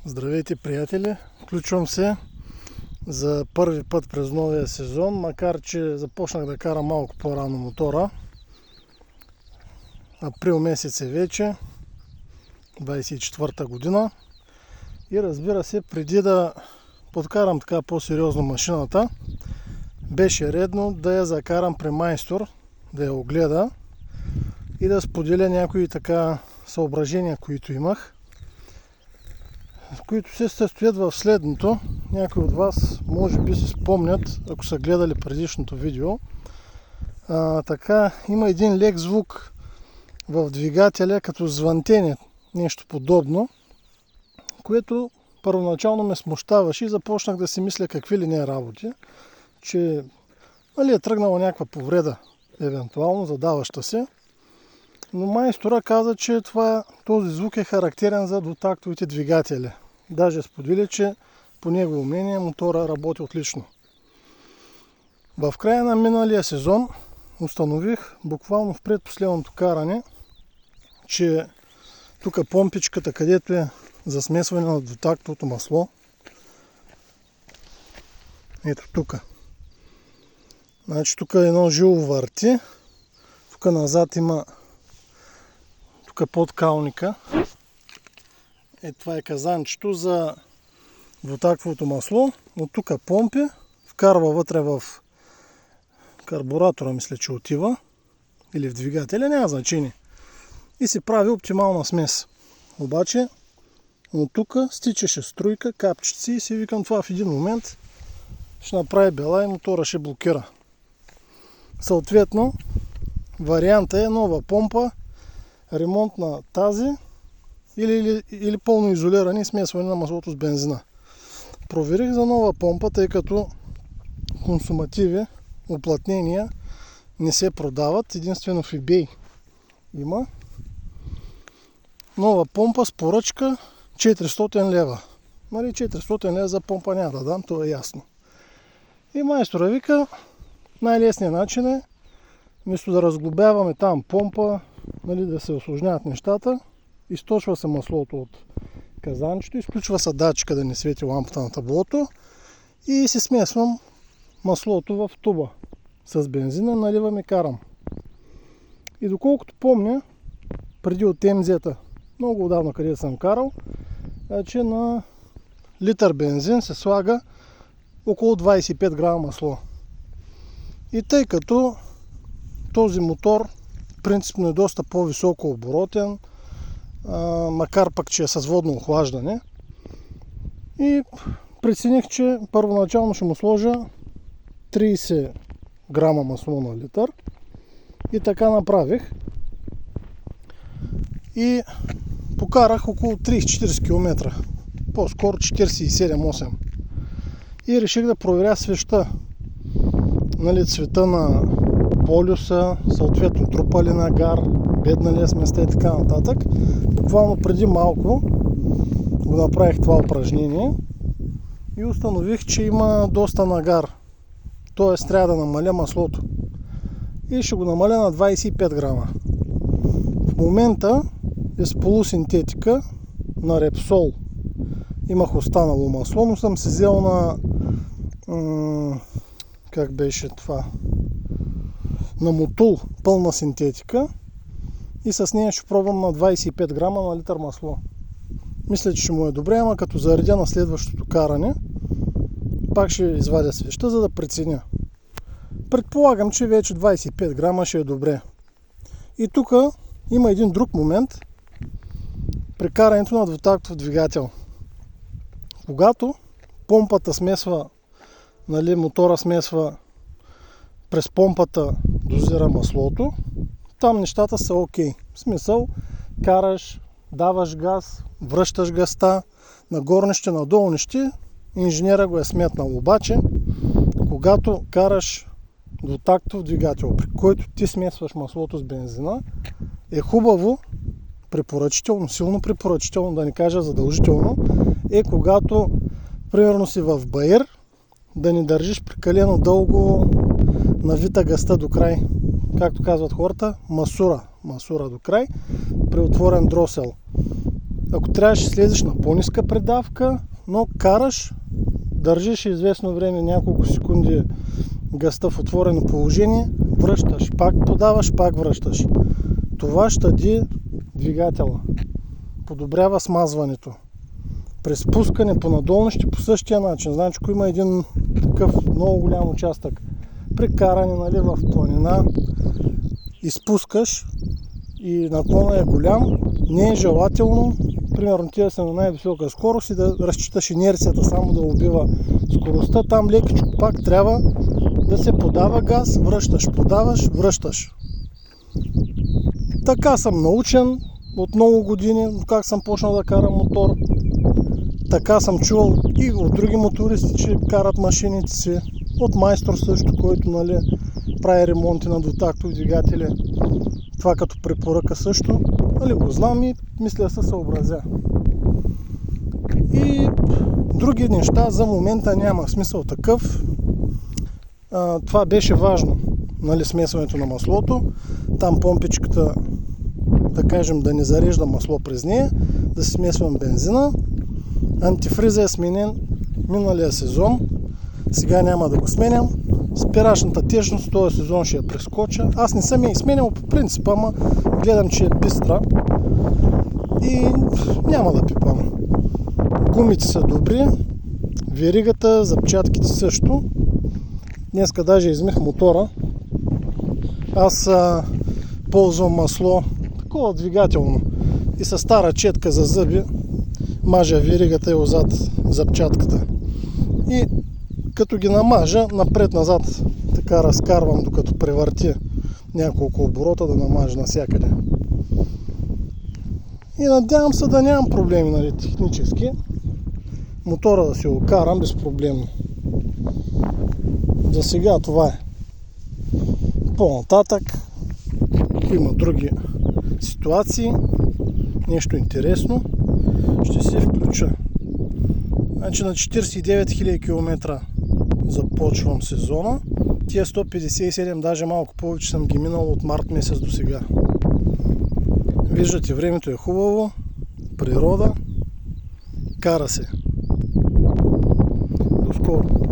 Здравейте, приятели! Включвам се за първи път през новия сезон, макар че започнах да карам малко по-рано мотора. Април месец е вече, 24-та година. И разбира се, преди да подкарам така по-сериозно машината, беше редно да я закарам при майстор, да я огледа и да споделя някои така съображения, които имах, които се състоят в следното. Някои от вас може би си спомнят, ако са гледали предишното видео. Така, има един лек звук в двигателя, като звънтене, нещо подобно, което първоначално ме смущаваше и започнах да си мисля какви ли не работи, че е тръгнала някаква повреда, евентуално задаваща се. Но майстора каза, че този звук е характерен за двутактовите двигатели. Даже сподели, че по негово мнение мотора работи отлично. В края на миналия сезон установих, буквално в предпоследното каране, че тук помпичката, където е за смесване на двутактовото масло, ето тук. Значи тук едно жило върти, тук назад има подкалника. Това е казанчето за двутактовото масло. От тук помпи, вкарва вътре в карбуратора, мисля, че отива, или в двигателя, няма значение. И си прави оптимална смес. Обаче от тук стичаше струйка, капчици и си викам, това в един момент ще направи бела и мотора ще блокира. Съответно, варианта е нова помпа, ремонт на тази или пълно изолиране и смесване на маслото с бензина. Проверих за нова помпа, тъй като консумативи, уплътнения не се продават. Единствено в eBay има. Нова помпа с поръчка 400 лева. 400 лева за помпа няма да дам, то е ясно. И майстора вика, най-лесният начин е, вместо да разглобяваме там помпа, да се усложняват нещата, източва се маслото от казанчето, изключва се датчика да не свети лампата на таблото и си смесвам маслото в туба с бензина, наливам и карам. И доколкото помня, преди от МЗ-та, много отдавна където съм карал, че на литър бензин се слага около 25 грама масло. И тъй като този мотор принципно е доста по-високо оборотен, макар пък, че е с водно охлаждане, и прецених, че първоначално ще му сложа 30 грама масло на литър и така направих. И покарах около 30-40 км, по-скоро 47-8, и реших да проверя свещта, цвета на полюса, съответно трупа ли на гар, бедна ли е сместа и така нататък. Буквално преди малко го направих това упражнение и установих, че има доста нагар. Т.е. трябва да намаля маслото. И ще го намаля на 25 грама. В момента е с полусинтетика на Repsol. Имах останало масло, но съм се взел на как беше това? На Motul пълна синтетика и с нея ще пробвам на 25 грама на литър масло. Мисля, че ще му е добре, ама като заредя на следващото каране, пак ще извадя свеща, за да преценя. Предполагам, че вече 25 грама ще е добре. И тук има един друг момент при карането на двутактов двигател. Когато помпата смесва, мотора смесва през помпата, дозира маслото, там нещата са окей. В смисъл, караш, даваш газ, връщаш газта, на горнище, на долнище, инженера го е сметнал. Обаче, когато караш двутактов двигател, при който ти смесваш маслото с бензина, е хубаво, препоръчително, силно препоръчително, да не кажа задължително, е когато примерно си в баир, да не държиш прекалено дълго навита газта до край. Както казват хората, масура до край при отворен дросел. Ако трябваше слезеш на по-ниска предавка, но караш, държиш известно време, няколко секунди газта в отворено положение, връщаш, пак подаваш, пак връщаш. Това щади двигателя. Подобрява смазването. При спускане по надолнище по същия начин. Значи, ако има един такъв много голям участък при каране, нали, в планина, изпускаш и наклонът е голям, не е желателно, примерно ти да си на най-висока скорост и да разчиташ инерцията само да убива скоростта. Там лекичко пак трябва да се подава газ, връщаш, подаваш, връщаш. Така съм научен от много години, как съм почнал да карам мотор. Така съм чувал и от други мотористи, че карат машините си. От майстор също, който, нали, прави ремонти на двутактови двигатели. Това като препоръка също. Нали, го знам и мисля да се съобразя. И други неща за момента няма. Смисъл такъв. Това беше важно. Нали, смесването на маслото. Там помпичката, да кажем, да не зарежда масло през нея, да си смесвам бензина. Антифриза е сменен миналия сезон. Сега няма да го сменям. Спирачната течност този сезон ще я прескоча. Аз не съм я сменял по принцип, ама гледам, че е бистра и няма да пипам. Гумите са добри, веригата, запчатките също. Днеска даже измих мотора. Аз ползвам масло такова двигателно и със стара четка за зъби мажа веригата и отзад запчатката. И като ги намажа, напред-назад така разкарвам, докато превърти няколко оборота, да намажа навсякъде. И надявам се да нямам проблеми, нали, технически. Мотора да си го карам безпроблемно. За сега това е. По-нататък, ако има други ситуации, нещо интересно, ще се включа. Значи на 49 000 км започвам сезона. Тия 157, даже малко повече съм ги минал от март месец до сега. Виждате, времето е хубаво, природа, кара се. До скоро!